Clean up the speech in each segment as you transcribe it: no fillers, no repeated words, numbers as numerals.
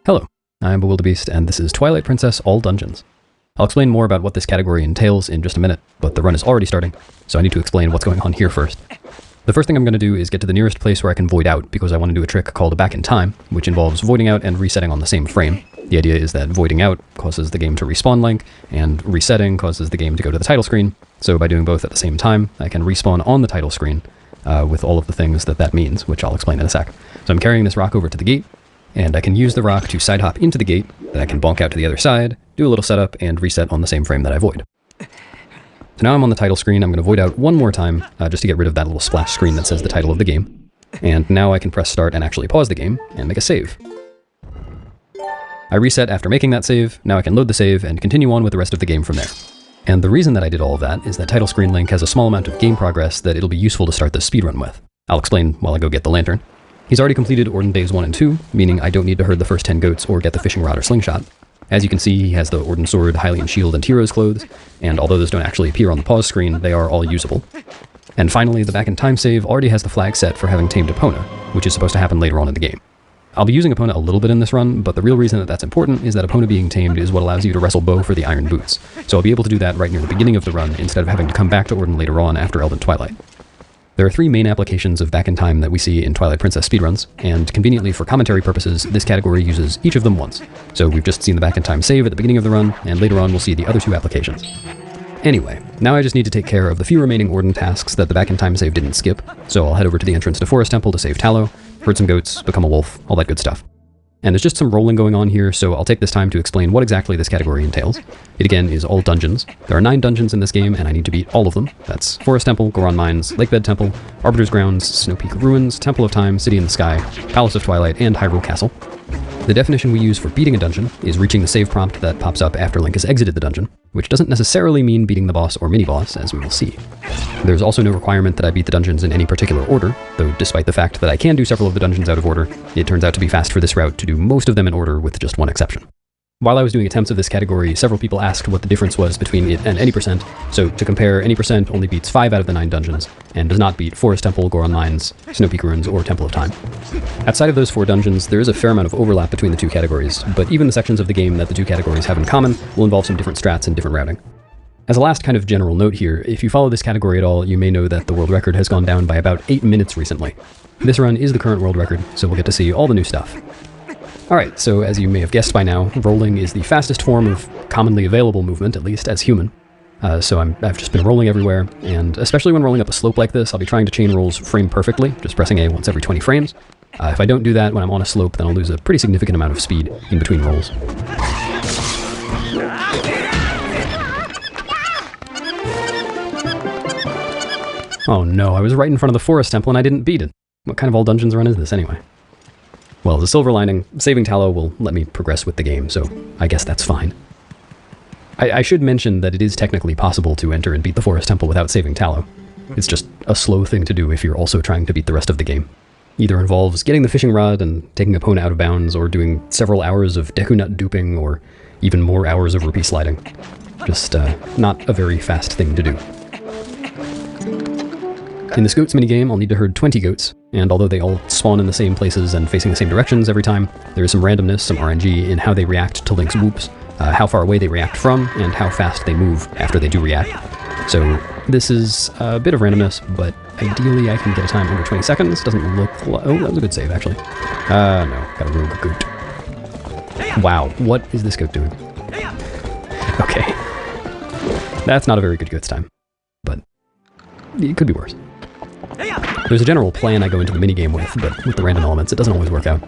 Hello, I'm bewildebeest, and this is Twilight Princess All Dungeons. I'll explain more about what this category entails in just a minute, but the run is already starting, so I need to explain what's going on here first. The first thing I'm going to do is get to the nearest place where I can void out, because I want to do a trick called a back in time, which involves voiding out and resetting on the same frame. The idea is that voiding out causes the game to respawn Link, and resetting causes the game to go to the title screen, so by doing both at the same time, I can respawn on the title screen, with all of the things that means, which I'll explain in a sec. So I'm carrying this rock over to the gate, and I can use the rock to side hop into the gate, then I can bonk out to the other side, do a little setup, and reset on the same frame that I void. So now I'm on the title screen. I'm going to void out one more time, just to get rid of that little splash screen that says the title of the game. And now I can press start and actually pause the game, and make a save. I reset after making that save. Now I can load the save, and continue on with the rest of the game from there. And the reason that I did all of that is that title screen Link has a small amount of game progress that it'll be useful to start this speedrun with. I'll explain while I go get the lantern. He's already completed Orden Days 1 and 2, meaning I don't need to herd the first 10 goats or get the fishing rod or slingshot. As you can see, he has the Orden Sword, Hylian Shield, and Hero's Clothes, and although those don't actually appear on the pause screen, they are all usable. And finally, the back in time save already has the flag set for having tamed Epona, which is supposed to happen later on in the game. I'll be using Epona a little bit in this run, but the real reason that that's important is that Epona being tamed is what allows you to wrestle Bo for the Iron Boots, so I'll be able to do that right near the beginning of the run instead of having to come back to Orden later on after Elven Twilight. There are three main applications of back in time that we see in Twilight Princess speedruns, and conveniently for commentary purposes, this category uses each of them once. So we've just seen the back in time save at the beginning of the run, and later on we'll see the other two applications. Anyway, now I just need to take care of the few remaining Orden tasks that the back in time save didn't skip, so I'll head over to the entrance to Forest Temple to save Tallow, herd some goats, become a wolf, all that good stuff. And there's just some rolling going on here, so I'll take this time to explain what exactly this category entails. It again is all dungeons. There are 9 dungeons in this game, and I need to beat all of them. That's Forest Temple, Goron Mines, Lakebed Temple, Arbiter's Grounds, Snow Peak Ruins, Temple of Time, City in the Sky, Palace of Twilight, and Hyrule Castle. The definition we use for beating a dungeon is reaching the save prompt that pops up after Link has exited the dungeon, which doesn't necessarily mean beating the boss or mini-boss, as we will see. There's also no requirement that I beat the dungeons in any particular order, though despite the fact that I can do several of the dungeons out of order, it turns out to be fast for this route to do most of them in order with just one exception. While I was doing attempts of this category, several people asked what the difference was between it and any percent, so to compare, any percent only beats 5 out of the 9 dungeons, and does not beat Forest Temple, Goron Mines, Snow Peak Ruins, or Temple of Time. Outside of those 4 dungeons, there is a fair amount of overlap between the two categories, but even the sections of the game that the two categories have in common will involve some different strats and different routing. As a last kind of general note here, if you follow this category at all, you may know that the world record has gone down by about 8 minutes recently. This run is the current world record, so we'll get to see all the new stuff. Alright, so as you may have guessed by now, rolling is the fastest form of commonly available movement, at least as human. So I've just been rolling everywhere, and especially when rolling up a slope like this, I'll be trying to chain rolls frame perfectly, just pressing A once every 20 frames. If I don't do that when I'm on a slope, then I'll lose a pretty significant amount of speed in between rolls. Oh no, I was right in front of the Forest Temple and I didn't beat it. What kind of all dungeons run is this anyway? Well, as a silver lining, saving Tallow will let me progress with the game, so I guess that's fine. I should mention that it is technically possible to enter and beat the Forest Temple without saving Tallow. It's just a slow thing to do if you're also trying to beat the rest of the game. Either involves getting the fishing rod and taking Epona out of bounds, or doing several hours of Deku Nut duping, or even more hours of rupee sliding. Just not a very fast thing to do. In this goats minigame, I'll need to herd 20 goats, and although they all spawn in the same places and facing the same directions every time, there is some randomness, some RNG in how they react to Link's whoops, how far away they react from, and how fast they move after they do react. So this is a bit of randomness, but ideally I can get a time under 20 seconds. Doesn't look like... Oh, that was a good save, actually. No, got a rogue goat. Wow, what is this goat doing? Okay. That's not a very good goats time, but it could be worse. There's a general plan I go into the minigame with, but with the random elements, it doesn't always work out.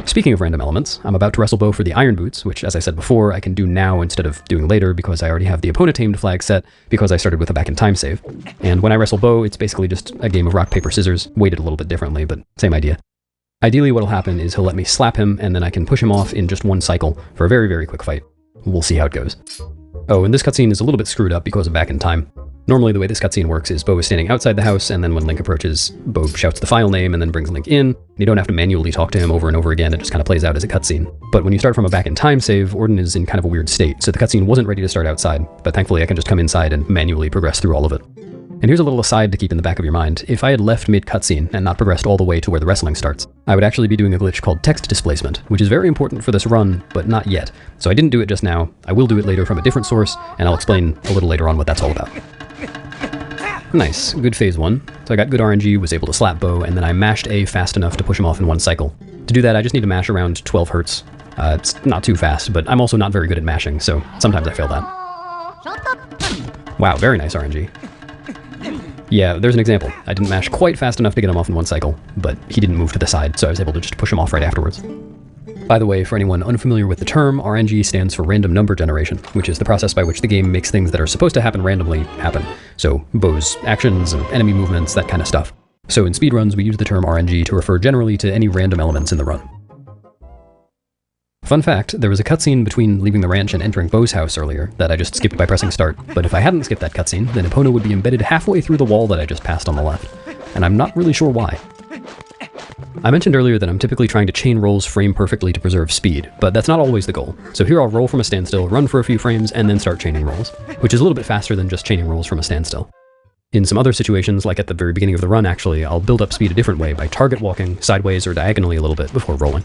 Speaking of random elements, I'm about to wrestle Bo for the Iron Boots, which, as I said before, I can do now instead of doing later because I already have the Epona tamed flag set because I started with a back in time save. And when I wrestle Bo, it's basically just a game of rock, paper, scissors, weighted a little bit differently, but same idea. Ideally, what'll happen is he'll let me slap him, and then I can push him off in just one cycle for a very, very quick fight. We'll see how it goes. Oh, and this cutscene is a little bit screwed up because of back in time. Normally the way this cutscene works is Bo is standing outside the house, and then when Link approaches, Bo shouts the file name and then brings Link in. You don't have to manually talk to him over and over again, it just kind of plays out as a cutscene. But when you start from a back in time save, Orden is in kind of a weird state, so the cutscene wasn't ready to start outside, but thankfully I can just come inside and manually progress through all of it. And here's a little aside to keep in the back of your mind. If I had left mid-cutscene and not progressed all the way to where the wrestling starts, I would actually be doing a glitch called text displacement, which is very important for this run, but not yet. So I didn't do it just now. I will do it later from a different source, and I'll explain a little later on what that's all about. Nice, good phase 1. So I got good RNG, was able to slap Bo, and then I mashed A fast enough to push him off in one cycle. To do that, I just need to mash around 12 hertz. It's not too fast, but I'm also not very good at mashing, so sometimes I fail that. Wow, very nice RNG. Yeah, there's an example. I didn't mash quite fast enough to get him off in one cycle, but he didn't move to the side, so I was able to just push him off right afterwards. By the way, for anyone unfamiliar with the term, RNG stands for random number generation, which is the process by which the game makes things that are supposed to happen randomly happen. So, Bo's actions and enemy movements, that kind of stuff. So in speedruns, we use the term RNG to refer generally to any random elements in the run. Fun fact, there was a cutscene between leaving the ranch and entering Bo's house earlier that I just skipped by pressing start, but if I hadn't skipped that cutscene, then Epona would be embedded halfway through the wall that I just passed on the left, and I'm not really sure why. I mentioned earlier that I'm typically trying to chain rolls frame perfectly to preserve speed, but that's not always the goal. So here I'll roll from a standstill, run for a few frames, and then start chaining rolls, which is a little bit faster than just chaining rolls from a standstill. In some other situations, like at the very beginning of the run actually, I'll build up speed a different way by target walking sideways or diagonally a little bit before rolling.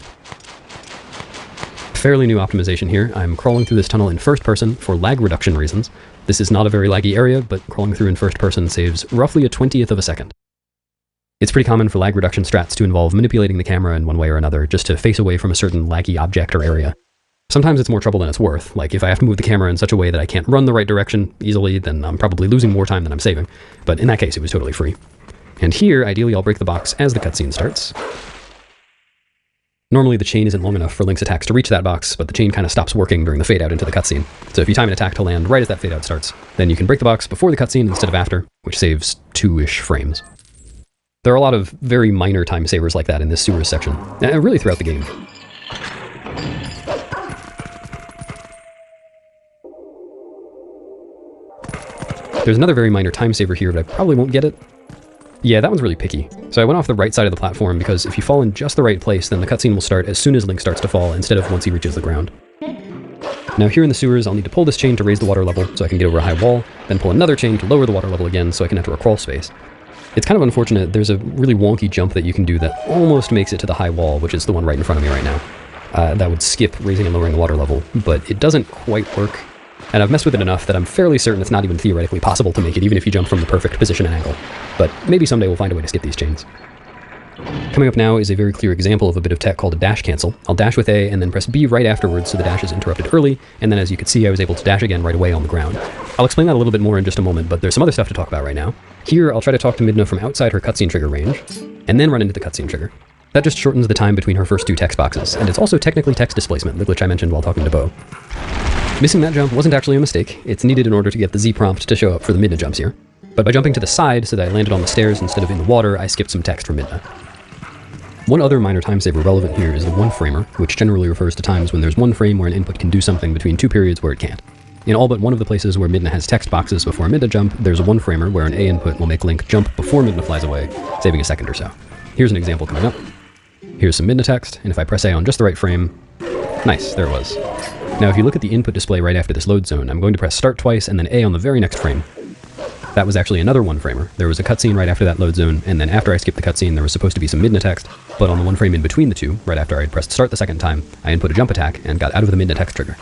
Fairly new optimization here. I'm crawling through this tunnel in first person for lag reduction reasons. This is not a very laggy area, but crawling through in first person saves roughly a 20th of a second. It's pretty common for lag reduction strats to involve manipulating the camera in one way or another just to face away from a certain laggy object or area. Sometimes it's more trouble than it's worth, like if I have to move the camera in such a way that I can't run the right direction easily, then I'm probably losing more time than I'm saving, but in that case it was totally free. And here, ideally I'll break the box as the cutscene starts. Normally the chain isn't long enough for Link's attacks to reach that box, but the chain kind of stops working during the fade out into the cutscene. So if you time an attack to land right as that fade out starts, then you can break the box before the cutscene instead of after, which saves 2-ish frames. There are a lot of very minor time savers like that in this sewers section, and really throughout the game. There's another very minor time saver here, but I probably won't get it. Yeah, that one's really picky. So I went off the right side of the platform because if you fall in just the right place, then the cutscene will start as soon as Link starts to fall instead of once he reaches the ground. Now here in the sewers, I'll need to pull this chain to raise the water level so I can get over a high wall, then pull another chain to lower the water level again so I can enter a crawl space. It's kind of unfortunate, there's a really wonky jump that you can do that almost makes it to the high wall, which is the one right in front of me right now. That would skip raising and lowering the water level, but it doesn't quite work. And I've messed with it enough that I'm fairly certain it's not even theoretically possible to make it, even if you jump from the perfect position and angle. But maybe someday we'll find a way to skip these chains. Coming up now is a very clear example of a bit of tech called a dash cancel. I'll dash with A and then press B right afterwards so the dash is interrupted early, and then as you can see I was able to dash again right away on the ground. I'll explain that a little bit more in just a moment, but there's some other stuff to talk about right now. Here I'll try to talk to Midna from outside her cutscene trigger range, and then run into the cutscene trigger. That just shortens the time between her first two text boxes, and it's also technically text displacement, the glitch I mentioned while talking to Bo. Missing that jump wasn't actually a mistake. It's needed in order to get the Z prompt to show up for the Midna jumps here. But by jumping to the side so that I landed on the stairs instead of in the water, I skipped some text from Midna. One other minor time saver relevant here is the one-framer, which generally refers to times when there's one frame where an input can do something between two periods where it can't. In all but one of the places where Midna has text boxes before a Midna jump, there's a one-framer where an A input will make Link jump before Midna flies away, saving a second or so. Here's an example coming up. Here's some Midna text, and if I press A on just the right frame, nice, there it was. Now if you look at the input display right after this load zone, I'm going to press start twice and then A on the very next frame. That was actually another one-framer. There was a cutscene right after that load zone, and then after I skipped the cutscene there was supposed to be some Midna text, but on the one frame in between the two, right after I had pressed start the second time, I input a jump attack and got out of the Midna text trigger.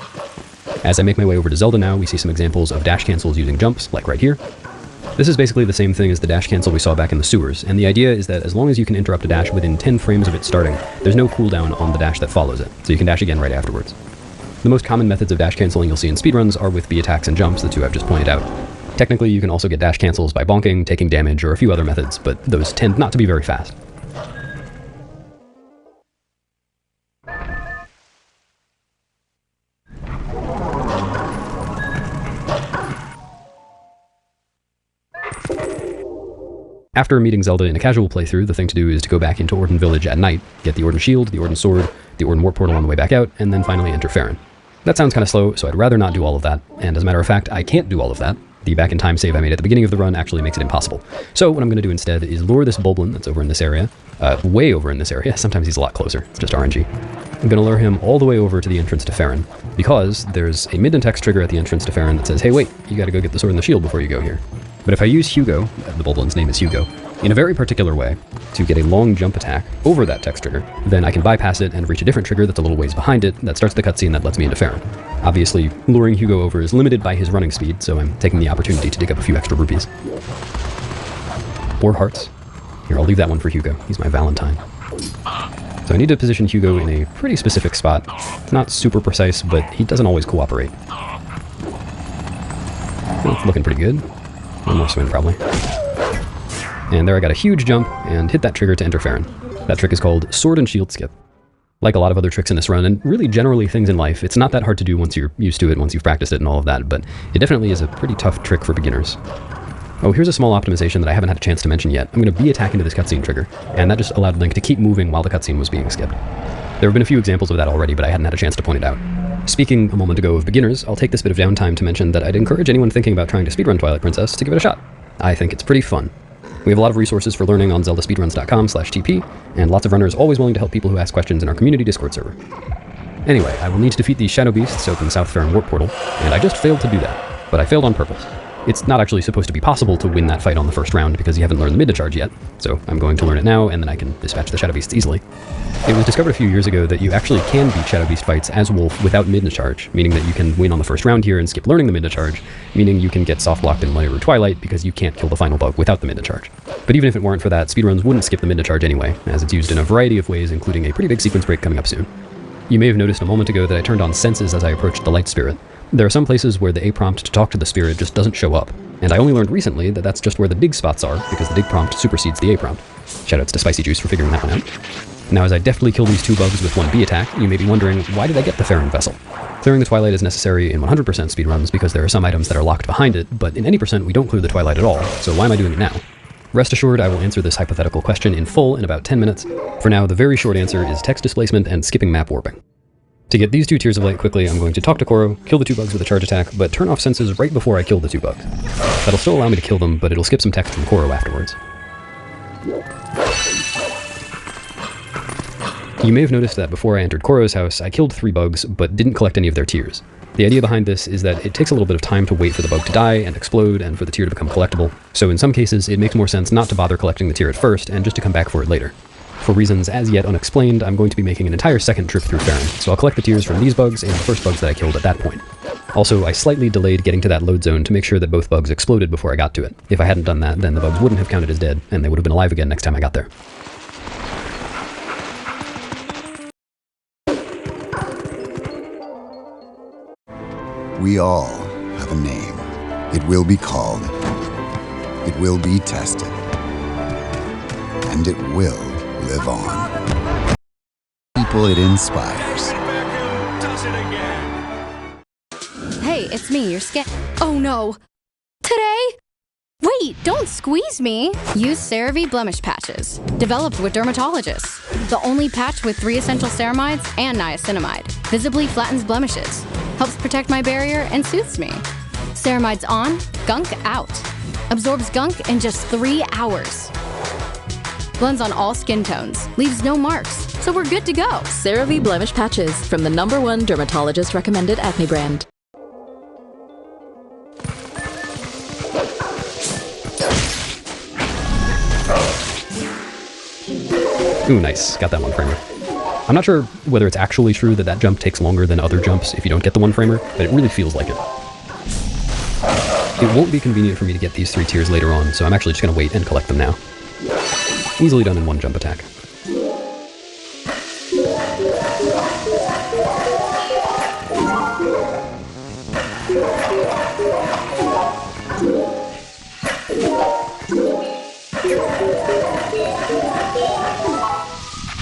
As I make my way over to Zelda now, we see some examples of dash cancels using jumps, like right here. This is basically the same thing as the dash cancel we saw back in the sewers, and the idea is that as long as you can interrupt a dash within 10 frames of it starting, there's no cooldown on the dash that follows it, so you can dash again right afterwards. The most common methods of dash canceling you'll see in speedruns are with B attacks and jumps, the two I've just pointed out. Technically, you can also get dash cancels by bonking, taking damage, or a few other methods, but those tend not to be very fast. After meeting Zelda in a casual playthrough, the thing to do is to go back into Orden Village at night, get the Orden Shield, the Orden Sword, the Orden Warp Portal on the way back out, and then finally enter Farron. That sounds kind of slow, so I'd rather not do all of that, and as a matter of fact, I can't do all of that. The back in time save I made at the beginning of the run actually makes it impossible. So what I'm going to do instead is lure this Bulblin that's over in this area, way over in this area, sometimes he's a lot closer, it's just RNG. I'm going to lure him all the way over to the entrance to Farron, because there's a Midna text trigger at the entrance to Farron that says, hey wait, you gotta go get the sword and the shield before you go here. But if I use Hugo, the Bulblin's name is Hugo, in a very particular way to get a long jump attack over that text trigger, then I can bypass it and reach a different trigger that's a little ways behind it that starts the cutscene that lets me into Farron. Obviously, luring Hugo over is limited by his running speed, so I'm taking the opportunity to dig up a few extra rupees. 4 hearts. Here, I'll leave that one for Hugo. He's my Valentine. So I need to position Hugo in a pretty specific spot. It's not super precise, but he doesn't always cooperate. It's looking pretty good. One more swing, probably. And there I got a huge jump and hit that trigger to enter Farron. That trick is called Sword and Shield Skip. Like a lot of other tricks in this run, and really generally things in life, it's not that hard to do once you're used to it, once you've practiced it and all of that, but it definitely is a pretty tough trick for beginners. Oh, here's a small optimization that I haven't had a chance to mention yet. I'm going to B-attack into this cutscene trigger, and that just allowed Link to keep moving while the cutscene was being skipped. There have been a few examples of that already, but I hadn't had a chance to point it out. Speaking a moment ago of beginners, I'll take this bit of downtime to mention that I'd encourage anyone thinking about trying to speedrun Twilight Princess to give it a shot. I think it's pretty fun. We have a lot of resources for learning on zeldaspeedruns.com/TP, and lots of runners always willing to help people who ask questions in our community Discord server. Anyway, I will need to defeat these shadow beasts to open South Farron Warp Portal, and I just failed to do that, but I failed on purpose. It's not actually supposed to be possible to win that fight on the first round because you haven't learned the mid to charge yet, so I'm going to learn it now, and then I can dispatch the shadow beasts easily. It was discovered a few years ago that you actually can beat shadow beast fights as Wolf without mid to charge, meaning that you can win on the first round here and skip learning the mid to charge, meaning you can get soft blocked in Layer Twilight because you can't kill the final bug without the mid to charge. But even if it weren't for that, speedruns wouldn't skip the mid to charge anyway, as it's used in a variety of ways, including a pretty big sequence break coming up soon. You may have noticed a moment ago that I turned on senses as I approached the light spirit. There are some places where the A prompt to talk to the spirit just doesn't show up, and I only learned recently that that's just where the dig spots are, because the dig prompt supersedes the A prompt. Shoutouts to Spicy Juice for figuring that one out. Now, as I deftly kill these 2 bugs with 1 B attack, you may be wondering, why did I get the Farron vessel? Clearing the Twilight is necessary in 100% speedruns because there are some items that are locked behind it, but in any percent we don't clear the Twilight at all, so why am I doing it now? Rest assured, I will answer this hypothetical question in full in about 10 minutes. For now, the very short answer is text displacement and skipping map warping. To get these 2 tiers of light quickly, I'm going to talk to Koro, kill the 2 bugs with a charge attack, but turn off senses right before I kill the 2 bugs. That'll still allow me to kill them, but it'll skip some text from Koro afterwards. You may have noticed that before I entered Koro's house, I killed 3 bugs, but didn't collect any of their tiers. The idea behind this is that it takes a little bit of time to wait for the bug to die and explode and for the tier to become collectible, so in some cases it makes more sense not to bother collecting the tier at first and just to come back for it later. For reasons as yet unexplained, I'm going to be making an entire second trip through Farron, so I'll collect the tiers from these bugs and the first bugs that I killed at that point. Also, I slightly delayed getting to that load zone to make sure that both bugs exploded before I got to it. If I hadn't done that, then the bugs wouldn't have counted as dead, and they would have been alive again next time I got there. We all have a name. It will be called. It will be tested. And it will live on. People it inspires. Hey, it's me, your skin. Oh no! Today? Wait, don't squeeze me! Use CeraVe Blemish Patches. Developed with dermatologists. The only patch with 3 essential ceramides and niacinamide. Visibly flattens blemishes. Helps protect my barrier and soothes me. Ceramides on, gunk out. Absorbs gunk in just 3 hours. Blends on all skin tones. Leaves no marks. So we're good to go. CeraVe Blemish Patches from the #1 dermatologist recommended acne brand. Ooh, nice. Got that 1-framer. I'm not sure whether it's actually true that that jump takes longer than other jumps if you don't get the 1-framer, but it really feels like it. It won't be convenient for me to get these 3 tiers later on, so I'm actually just going to wait and collect them now. Easily done in 1 jump attack.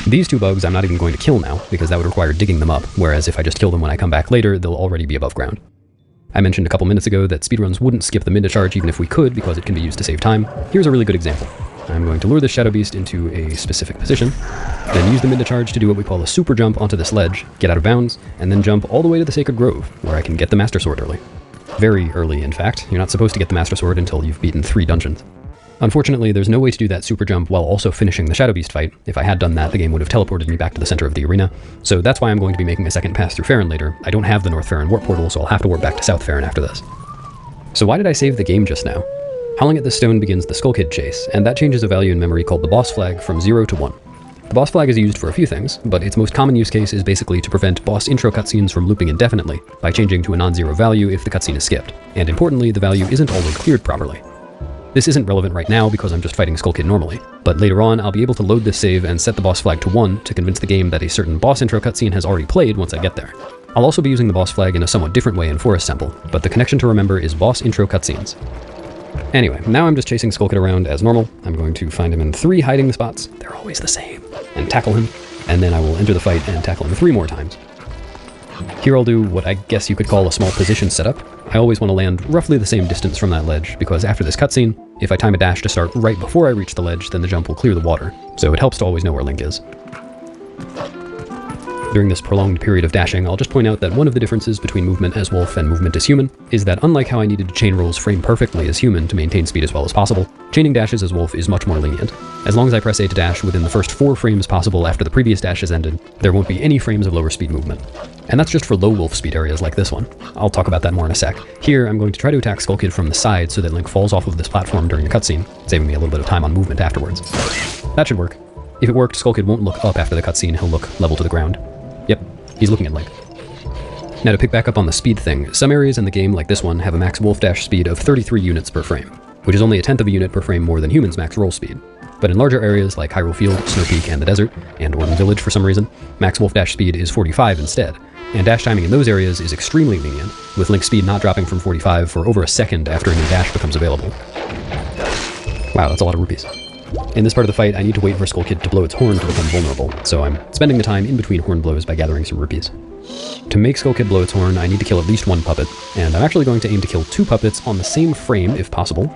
These 2 bugs I'm not even going to kill now, because that would require digging them up, whereas if I just kill them when I come back later, they'll already be above ground. I mentioned a couple minutes ago that speedruns wouldn't skip the mid to charge even if we could, because it can be used to save time. Here's a really good example. I'm going to lure this shadow beast into a specific position, then use the mid to charge to do what we call a super jump onto this ledge, get out of bounds, and then jump all the way to the Sacred Grove, where I can get the Master Sword early. Very early, in fact. You're not supposed to get the Master Sword until you've beaten 3 dungeons. Unfortunately, there's no way to do that super jump while also finishing the Shadow Beast fight. If I had done that, the game would have teleported me back to the center of the arena. So that's why I'm going to be making a second pass through Farron later. I don't have the North Farron warp portal, so I'll have to warp back to South Farron after this. So why did I save the game just now? Howling at this stone begins the Skull Kid chase, and that changes a value in memory called the boss flag from 0 to 1. The boss flag is used for a few things, but its most common use case is basically to prevent boss intro cutscenes from looping indefinitely by changing to a non-zero value if the cutscene is skipped, and importantly, the value isn't always cleared properly. This isn't relevant right now because I'm just fighting Skull Kid normally, but later on I'll be able to load this save and set the boss flag to 1 to convince the game that a certain boss intro cutscene has already played once I get there. I'll also be using the boss flag in a somewhat different way in Forest Temple, but the connection to remember is boss intro cutscenes. Anyway, now I'm just chasing Skull Kid around as normal. I'm going to find him in 3 hiding spots, they're always the same, and tackle him, and then I will enter the fight and tackle him 3 more times. Here I'll do what I guess you could call a small position setup. I always want to land roughly the same distance from that ledge, because after this cutscene, if I time a dash to start right before I reach the ledge, then the jump will clear the water, so it helps to always know where Link is. During this prolonged period of dashing, I'll just point out that one of the differences between movement as wolf and movement as human is that unlike how I needed to chain rolls frame perfectly as human to maintain speed as well as possible, chaining dashes as wolf is much more lenient. As long as I press A to dash within the first 4 frames possible after the previous dash has ended, there won't be any frames of lower speed movement. And that's just for low wolf speed areas like this one. I'll talk about that more in a sec. Here, I'm going to try to attack Skull Kid from the side so that Link falls off of this platform during a cutscene, saving me a little bit of time on movement afterwards. That should work. If it worked, Skull Kid won't look up after the cutscene, he'll look level to the ground. Yep, he's looking at Link. Now to pick back up on the speed thing, some areas in the game, like this one, have a max wolf dash speed of 33 units per frame, which is only 1/10 of a unit per frame more than humans' max roll speed. But in larger areas like Hyrule Field, Snow Peak, and the desert, and Orden Village for some reason, max wolf dash speed is 45 instead, and dash timing in those areas is extremely lenient, with Link's speed not dropping from 45 for over a second after a new dash becomes available. Wow, that's a lot of rupees. In this part of the fight, I need to wait for Skull Kid to blow its horn to become vulnerable, so I'm spending the time in between horn blows by gathering some rupees. To make Skull Kid blow its horn, I need to kill at least 1 puppet, and I'm actually going to aim to kill 2 puppets on the same frame if possible.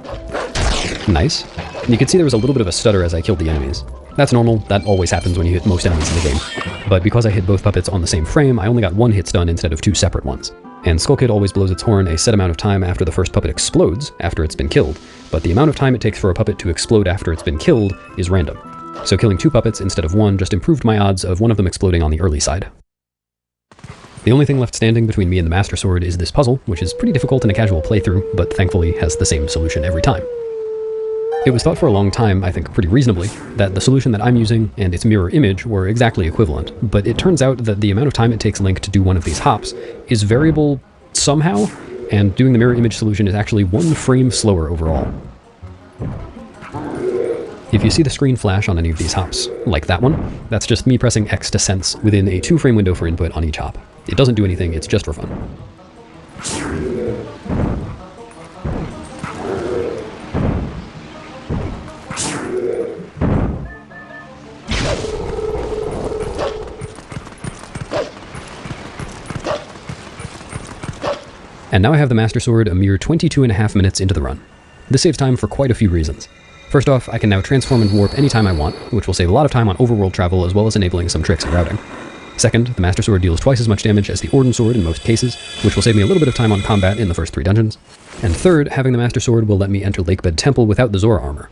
Nice. And you can see there was a little bit of a stutter as I killed the enemies. That's normal, that always happens when you hit most enemies in the game. But because I hit both puppets on the same frame, I only got 1 hit stun instead of 2 separate ones. And Skull Kid always blows its horn a set amount of time after the first puppet explodes, after it's been killed, but the amount of time it takes for a puppet to explode after it's been killed is random. So killing 2 puppets instead of 1 just improved my odds of one of them exploding on the early side. The only thing left standing between me and the Master Sword is this puzzle, which is pretty difficult in a casual playthrough, but thankfully has the same solution every time. It was thought for a long time, I think pretty reasonably, that the solution that I'm using and its mirror image were exactly equivalent, but it turns out that the amount of time it takes Link to do one of these hops is variable somehow, and doing the mirror image solution is actually 1 frame slower overall. If you see the screen flash on any of these hops, like that one, that's just me pressing X to sense within a 2-frame window for input on each hop. It doesn't do anything, it's just for fun. And now I have the Master Sword a mere 22.5 minutes into the run. This saves time for quite a few reasons. First off, I can now transform and warp anytime I want, which will save a lot of time on overworld travel as well as enabling some tricks and routing. Second, the Master Sword deals twice as much damage as the Orden Sword in most cases, which will save me a little bit of time on combat in the first 3 dungeons. And third, having the Master Sword will let me enter Lakebed Temple without the Zora armor.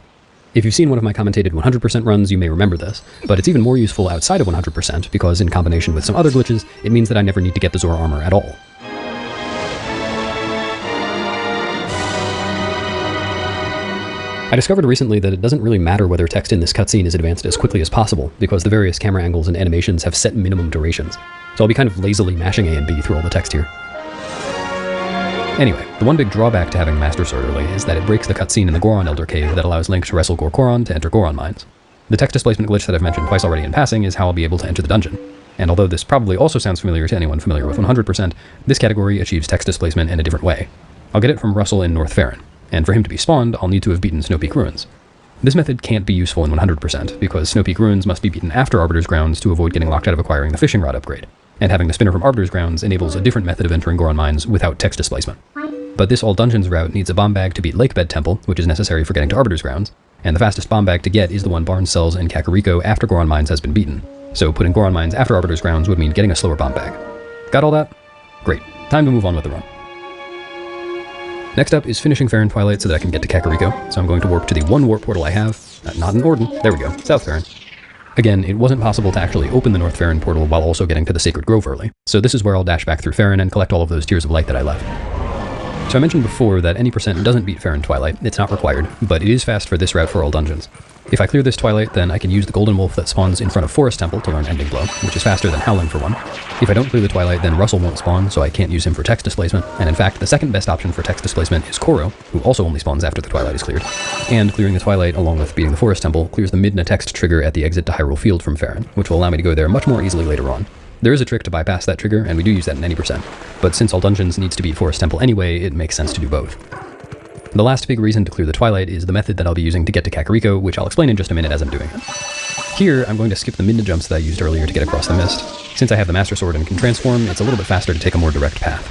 If you've seen one of my commentated 100% runs, you may remember this, but it's even more useful outside of 100% because in combination with some other glitches, it means that I never need to get the Zora armor at all. I discovered recently that it doesn't really matter whether text in this cutscene is advanced as quickly as possible, because the various camera angles and animations have set minimum durations, so I'll be kind of lazily mashing A and B through all the text here. Anyway, the one big drawback to having Master Sword early is that it breaks the cutscene in the Goron Elder Cave that allows Link to wrestle Gorkoron to enter Goron Mines. The text displacement glitch that I've mentioned twice already in passing is how I'll be able to enter the dungeon, and although this probably also sounds familiar to anyone familiar with 100%, this category achieves text displacement in a different way. I'll get it from Russell in North Faron, and for him to be spawned, I'll need to have beaten Snow Peak Ruins. This method can't be useful in 100%, because Snow Peak Ruins must be beaten after Arbiter's Grounds to avoid getting locked out of acquiring the fishing rod upgrade, and having the spinner from Arbiter's Grounds enables a different method of entering Goron Mines without text displacement. But this all dungeons route needs a bomb bag to beat Lakebed Temple, which is necessary for getting to Arbiter's Grounds, and the fastest bomb bag to get is the one Barnes sells in Kakariko after Goron Mines has been beaten, so putting Goron Mines after Arbiter's Grounds would mean getting a slower bomb bag. Got all that? Great. Time to move on with the run. Next up is finishing Faron Twilight so that I can get to Kakariko, so I'm going to warp to the one warp portal I have, not in Orden, there we go, South Faron. Again, it wasn't possible to actually open the North Faron portal while also getting to the Sacred Grove early, so this is where I'll dash back through Faron and collect all of those Tears of Light that I left. So I mentioned before that any percent doesn't beat fair in Twilight. It's not required, but it is fast for this route for all dungeons. If I clear this Twilight, then I can use the Golden Wolf that spawns in front of Forest Temple to learn Ending Blow, which is faster than Howling for one. If I don't clear the Twilight, then Russell won't spawn, so I can't use him for text displacement, and in fact, the second best option for text displacement is Koro, who also only spawns after the Twilight is cleared. And clearing the Twilight, along with beating the Forest Temple, clears the Midna text trigger at the exit to Hyrule Field from Farron, which will allow me to go there much more easily later on. There is a trick to bypass that trigger, and we do use that in any percent, but since all dungeons needs to beat Forest Temple anyway, it makes sense to do both. The last big reason to clear the Twilight is the method that I'll be using to get to Kakariko, which I'll explain in just a minute as I'm doing it. Here, I'm going to skip the Midna jumps that I used earlier to get across the mist. Since I have the Master Sword and can transform, it's a little bit faster to take a more direct path.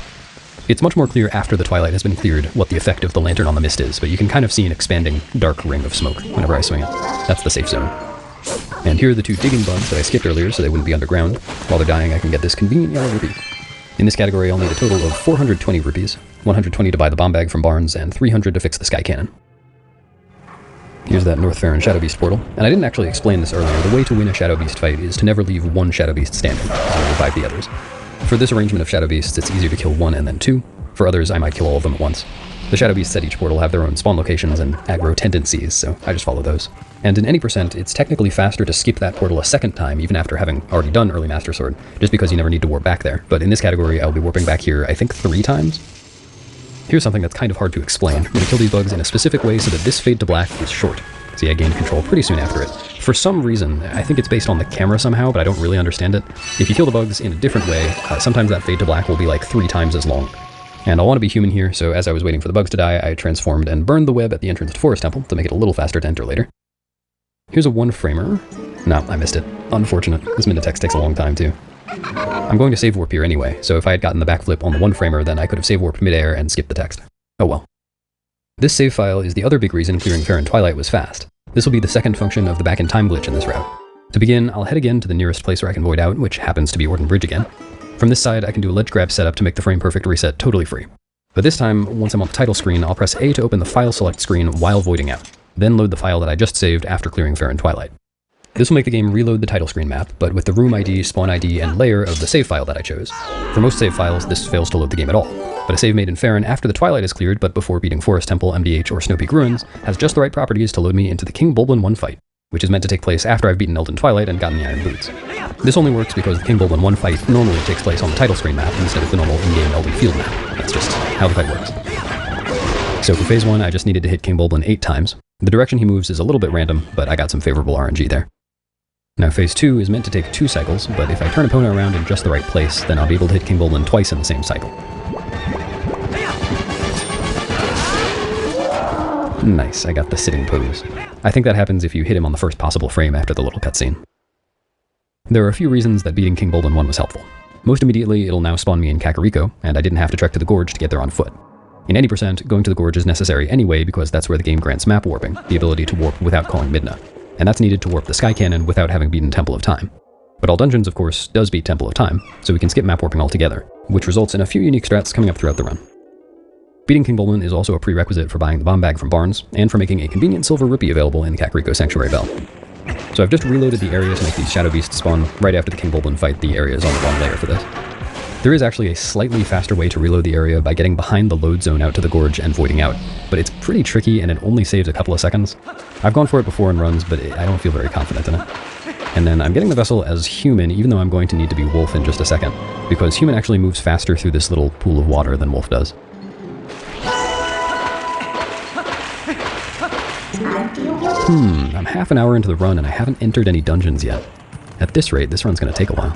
It's much more clear after the Twilight has been cleared what the effect of the lantern on the mist is, but you can kind of see an expanding dark ring of smoke whenever I swing it. That's the safe zone. And here are the two digging bugs that I skipped earlier so they wouldn't be underground. While they're dying, I can get this convenient yellow rupee. In this category, I'll need a total of 420 rupees, 120 to buy the bomb bag from Barnes, and 300 to fix the sky cannon. Here's that North Farron Shadow Beast portal, and I didn't actually explain this earlier. The way to win a Shadow Beast fight is to never leave one Shadow Beast standing, and revive the others. For this arrangement of Shadow Beasts, it's easier to kill one and then two. For others, I might kill all of them at once. The Shadow Beasts at each portal have their own spawn locations and aggro tendencies, so I just follow those. And in any percent, it's technically faster to skip that portal a second time, even after having already done Early Master Sword, just because you never need to warp back there. But in this category, I'll be warping back here, I think 3 times? Here's something that's kind of hard to explain. I'm going to kill these bugs in a specific way so that this fade to black is short. See, I gained control pretty soon after it. For some reason, I think it's based on the camera somehow, but I don't really understand it. If you kill the bugs in a different way, sometimes that fade to black will be like 3 times as long. And I want to be human here, so as I was waiting for the bugs to die, I transformed and burned the web at the entrance to Forest Temple to make it a little faster to enter later. Here's a one-framer. No, I missed it. Unfortunate. This Midna text takes a long time, too. I'm going to save warp here anyway, so if I had gotten the backflip on the one-framer, then I could have save warped midair and skipped the text. Oh well. This save file is the other big reason clearing Fair and Twilight was fast. This will be the second function of the back-in-time glitch in this route. To begin, I'll head again to the nearest place where I can void out, which happens to be Orton Bridge again. From this side, I can do a ledge grab setup to make the frame-perfect reset totally free. But this time, once I'm on the title screen, I'll press A to open the file select screen while voiding out, then load the file that I just saved after clearing Fair and Twilight. This will make the game reload the title screen map, but with the room ID, spawn ID, and layer of the save file that I chose. For most save files, this fails to load the game at all, but a save made in Farron after the Twilight is cleared but before beating Forest Temple, MDH, or Snow Peak Ruins has just the right properties to load me into the King Bulblin 1 fight, which is meant to take place after I've beaten Elden Twilight and gotten the Iron Boots. This only works because the King Bulblin 1 fight normally takes place on the title screen map instead of the normal in-game Elden Field map. That's just how the fight works. So for phase 1, I just needed to hit King Bulblin 8 times. The direction he moves is a little bit random, but I got some favorable RNG there. Now phase 2 is meant to take 2 cycles, but if I turn Epona around in just the right place, then I'll be able to hit King Bulblin twice in the same cycle. Nice, I got the sitting pose. I think that happens if you hit him on the first possible frame after the little cutscene. There are a few reasons that beating King Bulblin 1 was helpful. Most immediately, it'll now spawn me in Kakariko, and I didn't have to trek to the gorge to get there on foot. In any percent, going to the gorge is necessary anyway because that's where the game grants map warping, the ability to warp without calling Midna. And that's needed to warp the Sky Cannon without having beaten Temple of Time. But all dungeons, of course, does beat Temple of Time, so we can skip map warping altogether, which results in a few unique strats coming up throughout the run. Beating King Bulblin is also a prerequisite for buying the bomb bag from Barnes, and for making a convenient silver rupee available in the Kakariko Sanctuary Bell. So I've just reloaded the area to make these Shadow Beasts spawn right after the King Bulblin fight. The area is on the wrong layer for this. There is actually a slightly faster way to reload the area by getting behind the load zone out to the gorge and voiding out, but it's pretty tricky and it only saves a couple of seconds. I've gone for it before in runs, but I don't feel very confident in it. And then I'm getting the vessel as human, even though I'm going to need to be wolf in just a second, because human actually moves faster through this little pool of water than wolf does. I'm half an hour into the run and I haven't entered any dungeons yet. At this rate, this run's going to take a while.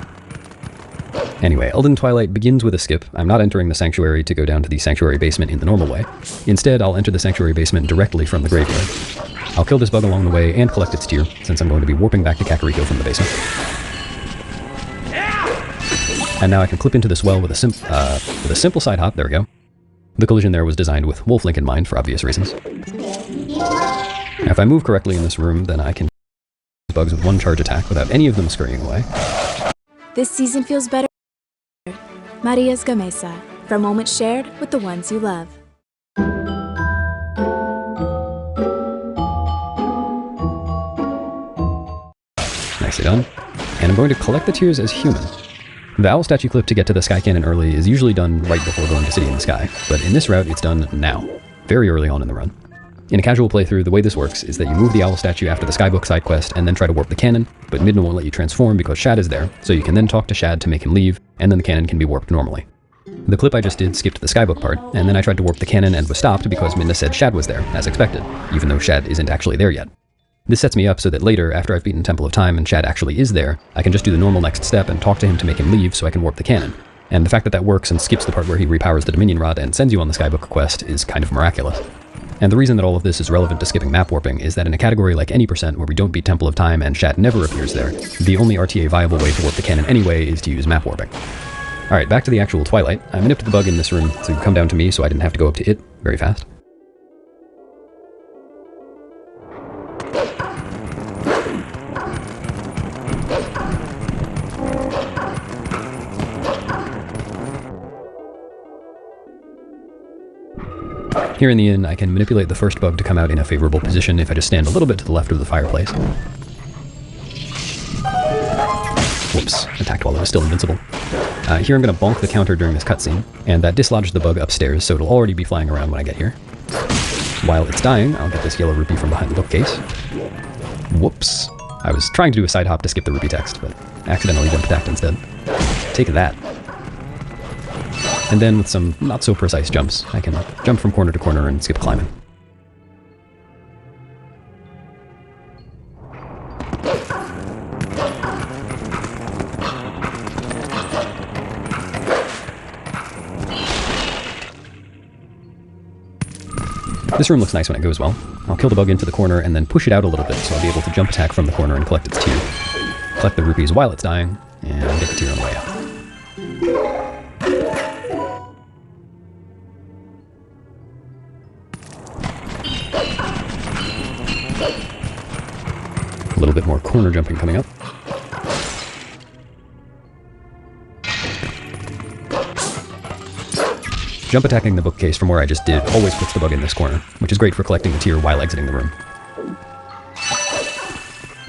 Anyway, Elden Twilight begins with a skip. I'm not entering the Sanctuary to go down to the Sanctuary basement in the normal way. Instead, I'll enter the Sanctuary basement directly from the graveyard. I'll kill this bug along the way and collect its tear, since I'm going to be warping back to Kakariko from the basement. And now I can clip into this well with a simple side hop. There we go. The collision there was designed with Wolf Link in mind for obvious reasons. Now, if I move correctly in this room, then I can kill bugs with 1 charge attack without any of them scurrying away. This season feels better. Maria's Gamesa, from moments shared with the ones you love. Nicely done. And I'm going to collect the tears as human. The owl statue clip to get to the sky cannon early is usually done right before going to City in the Sky, but in this route it's done now, very early on in the run. In a casual playthrough, the way this works is that you move the owl statue after the Skybook side quest and then try to warp the cannon, but Midna won't let you transform because Shad is there, so you can then talk to Shad to make him leave, and then the cannon can be warped normally. The clip I just did skipped the Skybook part, and then I tried to warp the cannon and was stopped because Midna said Shad was there, as expected, even though Shad isn't actually there yet. This sets me up so that later, after I've beaten Temple of Time and Shad actually is there, I can just do the normal next step and talk to him to make him leave so I can warp the cannon. And the fact that that works and skips the part where he repowers the Dominion Rod and sends you on the Skybook quest is kind of miraculous. And the reason that all of this is relevant to skipping map warping is that in a category like any percent where we don't beat Temple of Time and Shad never appears there, the only RTA viable way to warp the cannon anyway is to use map warping. Alright, back to the actual Twilight. I manipulated the bug in this room to come down to me so I didn't have to go up to it very fast. Here in the inn, I can manipulate the first bug to come out in a favorable position if I just stand a little bit to the left of the fireplace. Whoops, attacked while it was still invincible. Here I'm going to bonk the counter during this cutscene, and that dislodges the bug upstairs, so it'll already be flying around when I get here. While it's dying, I'll get this yellow rupee from behind the bookcase. Whoops. I was trying to do a side hop to skip the rupee text, but accidentally jump attacked instead. Take that. And then with some not-so-precise jumps, I can jump from corner to corner and skip climbing. This room looks nice when it goes well. I'll kill the bug into the corner and then push it out a little bit so I'll be able to jump attack from the corner and collect its tear. Collect the rupees while it's dying, and get the tear on the way out. A little bit more corner jumping coming up. Jump attacking the bookcase from where I just did always puts the bug in this corner, which is great for collecting the tear while exiting the room.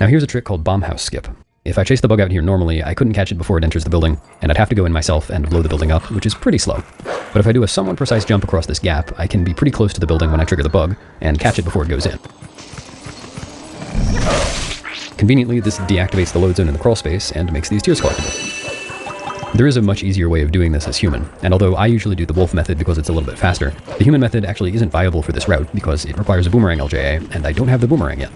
Now here's a trick called Bomb House Skip. If I chase the bug out here normally, I couldn't catch it before it enters the building, and I'd have to go in myself and blow the building up, which is pretty slow. But if I do a somewhat precise jump across this gap, I can be pretty close to the building when I trigger the bug, and catch it before it goes in. Conveniently, this deactivates the load zone in the crawl space and makes these tears collectible. There is a much easier way of doing this as human, and although I usually do the wolf method because it's a little bit faster, the human method actually isn't viable for this route because it requires a boomerang LJA, and I don't have the boomerang yet.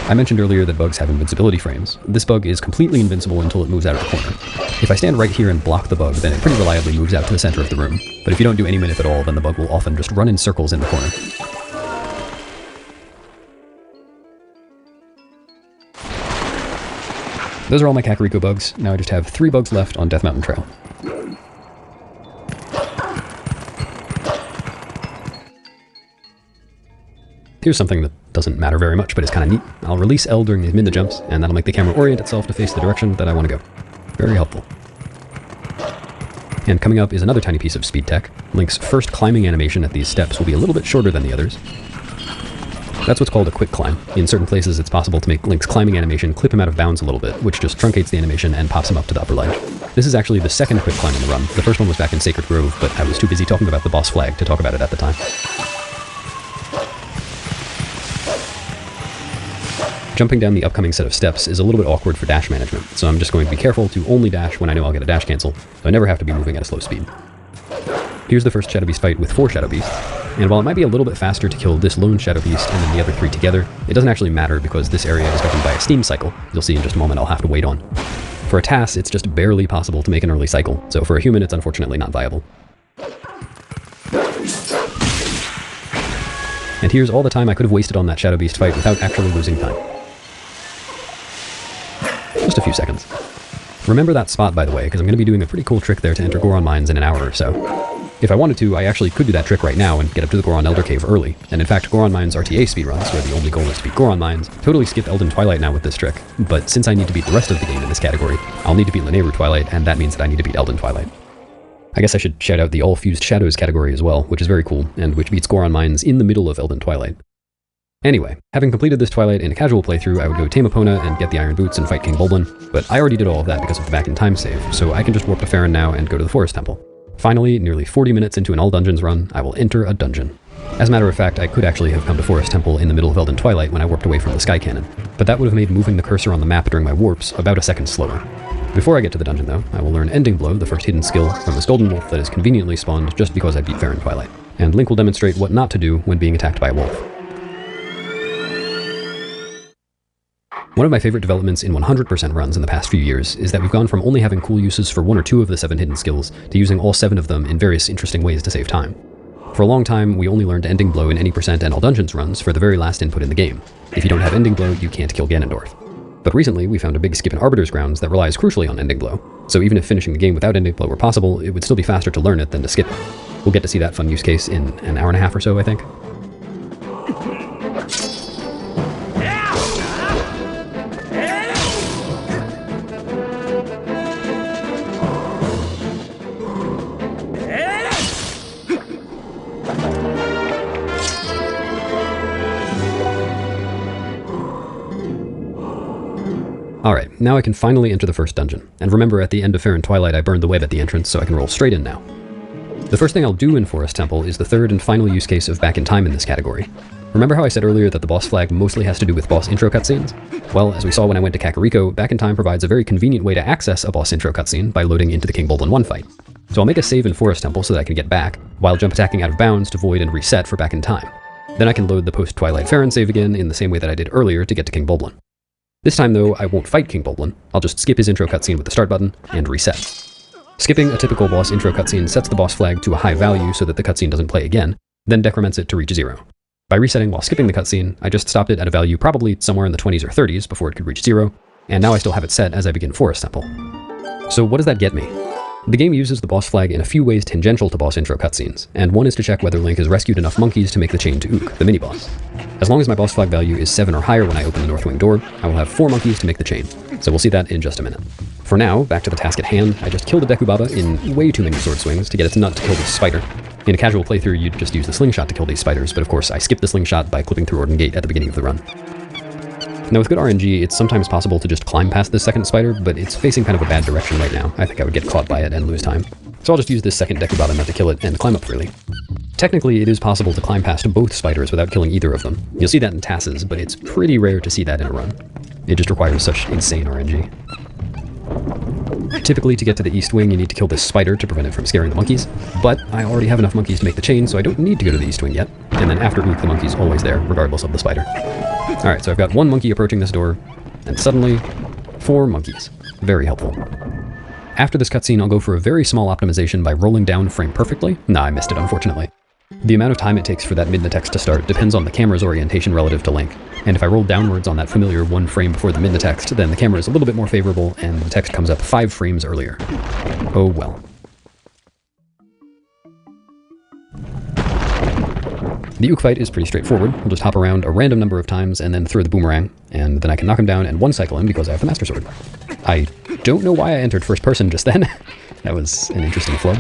I mentioned earlier that bugs have invincibility frames. This bug is completely invincible until it moves out of the corner. If I stand right here and block the bug, then it pretty reliably moves out to the center of the room, but if you don't do any manip at all, then the bug will often just run in circles in the corner. Those are all my Kakariko bugs. Now I just have 3 bugs left on Death Mountain Trail. Here's something that doesn't matter very much, but it's kind of neat. I'll release L during these Midna jumps, and that'll make the camera orient itself to face the direction that I want to go. Very helpful. And coming up is another tiny piece of speed tech. Link's first climbing animation at these steps will be a little bit shorter than the others. That's what's called a quick climb. In certain places, it's possible to make Link's climbing animation clip him out of bounds a little bit, which just truncates the animation and pops him up to the upper ledge. This is actually the second quick climb in the run. The first one was back in Sacred Grove, but I was too busy talking about the boss flag to talk about it at the time. Jumping down the upcoming set of steps is a little bit awkward for dash management, so I'm just going to be careful to only dash when I know I'll get a dash cancel, so I never have to be moving at a slow speed. Here's the first Shadow Beast fight with 4 Shadow Beasts, and while it might be a little bit faster to kill this lone Shadow Beast and then the other 3 together, it doesn't actually matter because this area is governed by a steam cycle. You'll see in just a moment I'll have to wait on. For a TAS, it's just barely possible to make an early cycle, so for a human it's unfortunately not viable. And here's all the time I could have wasted on that Shadow Beast fight without actually losing time. Just a few seconds. Remember that spot, by the way, because I'm going to be doing a pretty cool trick there to enter Goron Mines in an hour or so. If I wanted to, I actually could do that trick right now and get up to the Goron Elder Cave early. And in fact, Goron Mines RTA speedruns, where the only goal is to beat Goron Mines, totally skip Elden Twilight now with this trick. But since I need to beat the rest of the game in this category, I'll need to beat Lanayru Twilight, and that means that I need to beat Elden Twilight. I guess I should shout out the All Fused Shadows category as well, which is very cool, and which beats Goron Mines in the middle of Elden Twilight. Anyway, having completed this Twilight in a casual playthrough, I would go tame Epona and get the Iron Boots and fight King Bulblin, but I already did all of that because of the back in time save, so I can just warp to Farron now and go to the Forest Temple. Finally, nearly 40 minutes into an all dungeons run, I will enter a dungeon. As a matter of fact, I could actually have come to Forest Temple in the middle of Elden Twilight when I warped away from the Sky Cannon, but that would have made moving the cursor on the map during my warps about a second slower. Before I get to the dungeon though, I will learn Ending Blow, the first hidden skill from this golden wolf that is conveniently spawned just because I beat Farron Twilight, and Link will demonstrate what not to do when being attacked by a wolf. One of my favorite developments in 100% runs in the past few years is that we've gone from only having cool uses for 1 or 2 of the 7 hidden skills to using all 7 of them in various interesting ways to save time. For a long time, we only learned Ending Blow in any percent and all dungeons runs for the very last input in the game. If you don't have Ending Blow, you can't kill Ganondorf. But recently, we found a big skip in Arbiter's Grounds that relies crucially on Ending Blow, so even if finishing the game without Ending Blow were possible, it would still be faster to learn it than to skip it. We'll get to see that fun use case in an hour and a half or so, I think. Alright, now I can finally enter the first dungeon, and remember at the end of Farron Twilight I burned the web at the entrance so I can roll straight in now. The first thing I'll do in Forest Temple is the third and final use case of back in time in this category. Remember how I said earlier that the boss flag mostly has to do with boss intro cutscenes? Well, as we saw when I went to Kakariko, back in time provides a very convenient way to access a boss intro cutscene by loading into the King Bulblin 1 fight. So I'll make a save in Forest Temple so that I can get back, while jump attacking out of bounds to void and reset for back in time. Then I can load the post-Twilight Farron save again in the same way that I did earlier to get to King Bulblin. This time though, I won't fight King Bulblin, I'll just skip his intro cutscene with the start button, and reset. Skipping a typical boss intro cutscene sets the boss flag to a high value so that the cutscene doesn't play again, then decrements it to reach 0. By resetting while skipping the cutscene, I just stopped it at a value probably somewhere in the 20s or 30s before it could reach 0, and now I still have it set as I begin Forest Temple. So what does that get me? The game uses the boss flag in a few ways tangential to boss intro cutscenes, and one is to check whether Link has rescued enough monkeys to make the chain to Ook, the mini-boss. As long as my boss flag value is 7 or higher when I open the North Wing door, I will have 4 monkeys to make the chain, so we'll see that in just a minute. For now, back to the task at hand, I just killed a Deku Baba in way too many sword swings to get its nut to kill this spider. In a casual playthrough, you'd just use the slingshot to kill these spiders, but of course I skipped the slingshot by clipping through Orden Gate at the beginning of the run. Now with good RNG, it's sometimes possible to just climb past this second spider, but it's facing kind of a bad direction right now. I think I would get caught by it and lose time. So I'll just use this second Deku Baba nut to kill it and climb up freely. Technically, it is possible to climb past both spiders without killing either of them. You'll see that in TASes, but it's pretty rare to see that in a run. It just requires such insane RNG. Typically, to get to the East Wing, you need to kill this spider to prevent it from scaring the monkeys, but I already have enough monkeys to make the chain, so I don't need to go to the East Wing yet. And then after Ook, the monkey's always there, regardless of the spider. Alright, so I've got 1 monkey approaching this door, and suddenly, 4 monkeys. Very helpful. After this cutscene, I'll go for a very small optimization by rolling down frame perfectly. Nah, I missed it, unfortunately. The amount of time it takes for that midna text to start depends on the camera's orientation relative to Link, and if I roll downwards on that familiar 1 frame before the midna text, then the camera is a little bit more favorable, and the text comes up 5 frames earlier. Oh well. The Ook fight is pretty straightforward. We'll just hop around a random number of times and then throw the boomerang, and then I can knock him down and one-cycle him because I have the Master Sword. I don't know why I entered first person just then. That was an interesting flow.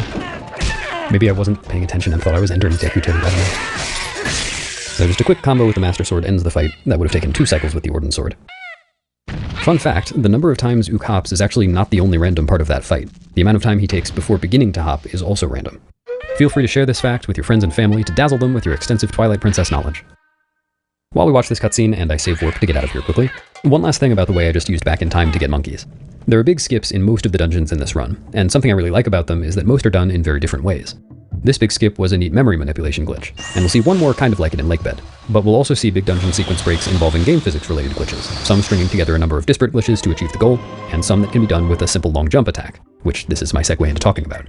Maybe I wasn't paying attention and thought I was entering Deku 2, I don't know. So just a quick combo with the Master Sword ends the fight. That would have taken 2 cycles with the Orden Sword. Fun fact, the number of times Ook hops is actually not the only random part of that fight. The amount of time he takes before beginning to hop is also random. Feel free to share this fact with your friends and family to dazzle them with your extensive Twilight Princess knowledge. While we watch this cutscene, and I save warp to get out of here quickly, one last thing about the way I just used back in time to get monkeys. There are big skips in most of the dungeons in this run, and something I really like about them is that most are done in very different ways. This big skip was a neat memory manipulation glitch, and we'll see one more kind of like it in Lakebed, but we'll also see big dungeon sequence breaks involving game physics related glitches, some stringing together a number of disparate glitches to achieve the goal, and some that can be done with a simple long jump attack, which this is my segue into talking about.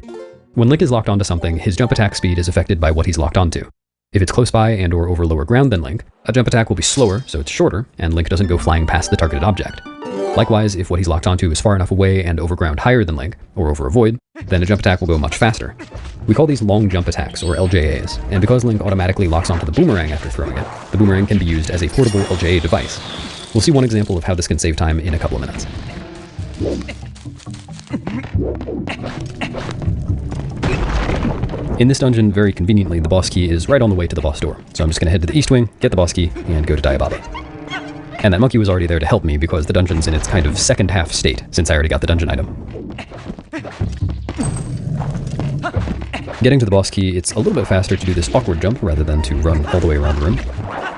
When Link is locked onto something, his jump attack speed is affected by what he's locked onto. If it's close by and or over lower ground than Link, a jump attack will be slower, so it's shorter, and Link doesn't go flying past the targeted object. Likewise, if what he's locked onto is far enough away and over ground higher than Link, or over a void, then a jump attack will go much faster. We call these long jump attacks, or LJAs, and because Link automatically locks onto the boomerang after throwing it, the boomerang can be used as a portable LJA device. We'll see one example of how this can save time in a couple of minutes. In this dungeon, very conveniently, the boss key is right on the way to the boss door. So I'm just going to head to the east wing, get the boss key, and go to Diababa. And that monkey was already there to help me because the dungeon's in its kind of second half state, since I already got the dungeon item. Getting to the boss key, it's a little bit faster to do this awkward jump rather than to run all the way around the room.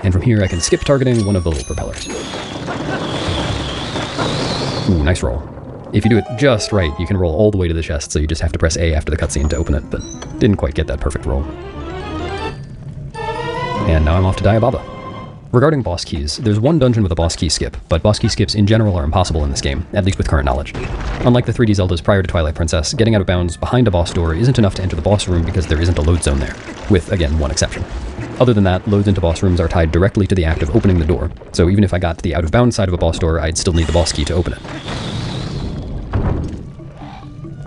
And from here I can skip targeting one of the little propellers. Ooh, nice roll. If you do it just right, you can roll all the way to the chest, so you just have to press A after the cutscene to open it, but didn't quite get that perfect roll. And now I'm off to Diababa. Regarding boss keys, there's one dungeon with a boss key skip, but boss key skips in general are impossible in this game, at least with current knowledge. Unlike the 3D Zeldas prior to Twilight Princess, getting out of bounds behind a boss door isn't enough to enter the boss room because there isn't a load zone there, with, again, one exception. Other than that, loads into boss rooms are tied directly to the act of opening the door, so even if I got to the out-of-bounds side of a boss door, I'd still need the boss key to open it.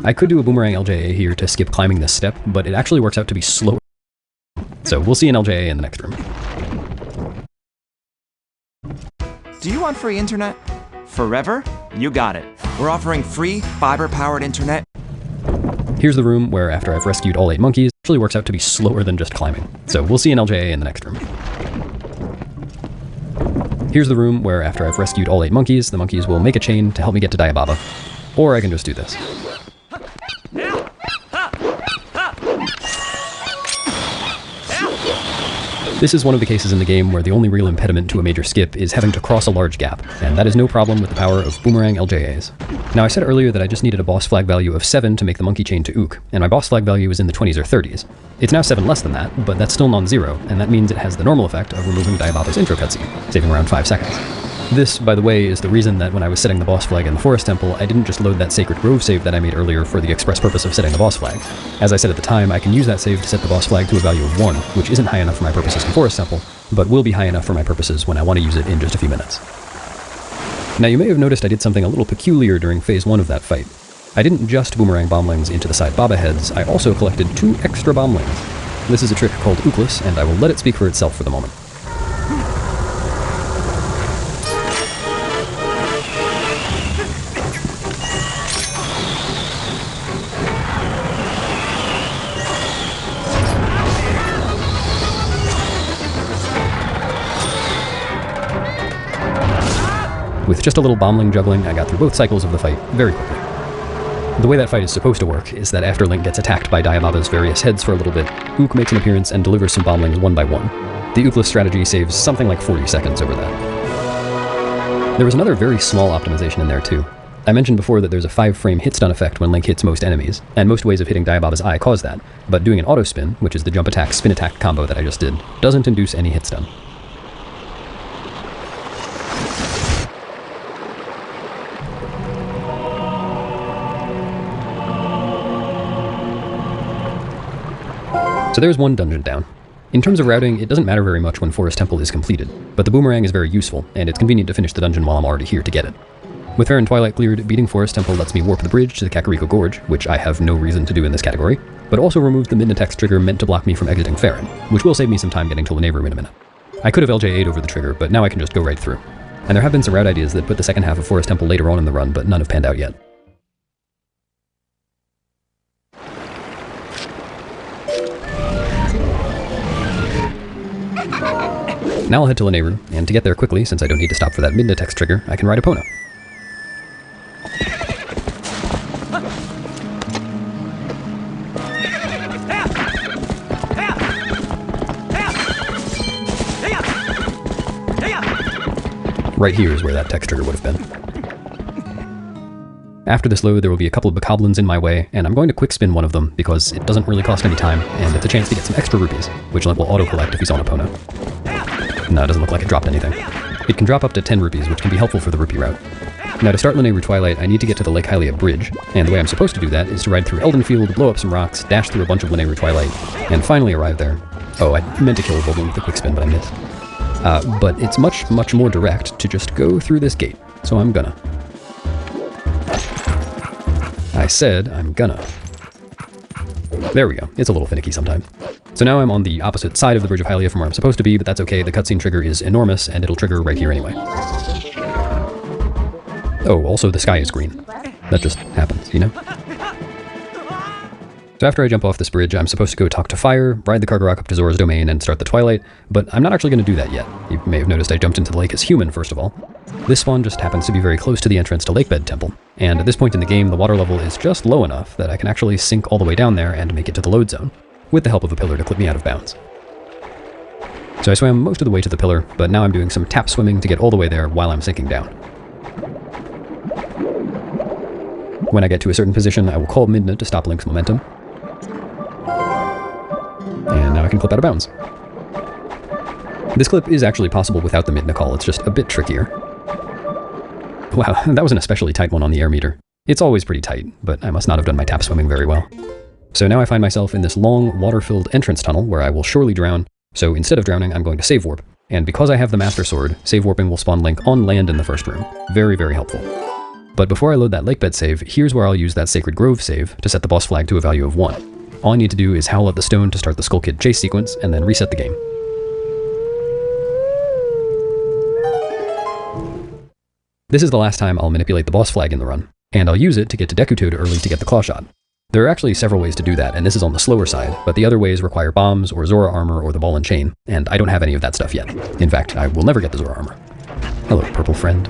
I could do a boomerang LJA here to skip climbing this step, but it actually works out to be slower. So we'll see an LJA in the next room. Do you want free internet? Forever? You got it. We're offering free fiber-powered internet. Here's the room where, after I've rescued all 8 monkeys, it actually works out to be slower than just climbing. So we'll see an LJA in the next room. Here's the room where, after I've rescued all 8 monkeys, the monkeys will make a chain to help me get to Diababa. Or I can just do this. This is one of the cases in the game where the only real impediment to a major skip is having to cross a large gap, and that is no problem with the power of boomerang LJAs. Now I said earlier that I just needed a boss flag value of 7 to make the monkey chain to Ook, and my boss flag value is in the 20s or 30s. It's now 7 less than that, but that's still non-zero, and that means it has the normal effect of removing Diababa's intro cutscene, saving around 5 seconds. This, by the way, is the reason that when I was setting the boss flag in the Forest Temple, I didn't just load that Sacred Grove save that I made earlier for the express purpose of setting the boss flag. As I said at the time, I can use that save to set the boss flag to a value of 1, which isn't high enough for my purposes in Forest Temple, but will be high enough for my purposes when I want to use it in just a few minutes. Now you may have noticed I did something a little peculiar during Phase 1 of that fight. I didn't just boomerang bomblings into the side Baba heads, I also collected 2 extra bomblings. This is a trick called Ookless, and I will let it speak for itself for the moment. With just a little bombling juggling, I got through both cycles of the fight very quickly. The way that fight is supposed to work is that after Link gets attacked by Diababa's various heads for a little bit, Ook makes an appearance and delivers some bomblings one by one. The Ookless strategy saves something like 40 seconds over that. There was another very small optimization in there too. I mentioned before that there's a 5-frame hit stun effect when Link hits most enemies, and most ways of hitting Diababa's eye cause that, but doing an auto spin, which is the jump attack spin attack combo that I just did, doesn't induce any hit stun. So there's one dungeon down. In terms of routing, it doesn't matter very much when Forest Temple is completed, but the boomerang is very useful, and it's convenient to finish the dungeon while I'm already here to get it. With Fair and Twilight cleared, beating Forest Temple lets me warp the bridge to the Kakariko Gorge, which I have no reason to do in this category, but also removes the mid-text trigger meant to block me from exiting Farron, which will save me some time getting to Lene Room in a minute. I could have LJA'd over the trigger, but now I can just go right through. And there have been some route ideas that put the second half of Forest Temple later on in the run, but none have panned out yet. Now I'll head to Lanayru, and to get there quickly, since I don't need to stop for that mid-text trigger, I can ride Epona. Right here is where that text trigger would have been. After this load, there will be a couple of bokoblins in my way, and I'm going to quick spin one of them because it doesn't really cost any time, and it's a chance to get some extra rupees, which Link will auto-collect if he's on Epona. No, it doesn't look like it dropped anything. It can drop up to 10 rupees, which can be helpful for the rupee route. Now to start Lanayru Twilight, I need to get to the Lake Hylia Bridge, and the way I'm supposed to do that is to ride through Eldenfield, blow up some rocks, dash through a bunch of Lanayru Twilight, and finally arrive there. Oh, I meant to kill a Goblin with a quick spin, but I missed. But it's much more direct to just go through this gate, so I'm gonna. I said I'm gonna. There we go. It's a little finicky sometimes. So now I'm on the opposite side of the Bridge of Hylia from where I'm supposed to be, but that's okay. The cutscene trigger is enormous, and it'll trigger right here anyway. Oh, also the sky is green. That just happens, you know? So after I jump off this bridge, I'm supposed to go talk to Fire, ride the Kargarok up to Zora's domain, and start the Twilight, but I'm not actually going to do that yet. You may have noticed I jumped into the lake as human, first of all. This spawn just happens to be very close to the entrance to Lakebed Temple, and at this point in the game, the water level is just low enough that I can actually sink all the way down there and make it to the load zone, with the help of a pillar to clip me out of bounds. So I swam most of the way to the pillar, but now I'm doing some tap swimming to get all the way there while I'm sinking down. When I get to a certain position, I will call Midna to stop Link's momentum. And now I can clip out of bounds. This clip is actually possible without the Midna call, it's just a bit trickier. Wow, that was an especially tight one on the air meter. It's always pretty tight, but I must not have done my tap swimming very well. So now I find myself in this long, water-filled entrance tunnel where I will surely drown, so instead of drowning, I'm going to save warp. And because I have the Master Sword, save warping will spawn Link on land in the first room. Very, very helpful. But before I load that lakebed save, here's where I'll use that Sacred Grove save to set the boss flag to a value of 1. All I need to do is howl at the stone to start the Skull Kid chase sequence, and then reset the game. This is the last time I'll manipulate the boss flag in the run, and I'll use it to get to Deku Toad early to get the claw shot. There are actually several ways to do that, and this is on the slower side, but the other ways require bombs, or Zora armor, or the ball and chain, and I don't have any of that stuff yet. In fact, I will never get the Zora armor. Hello, purple friend.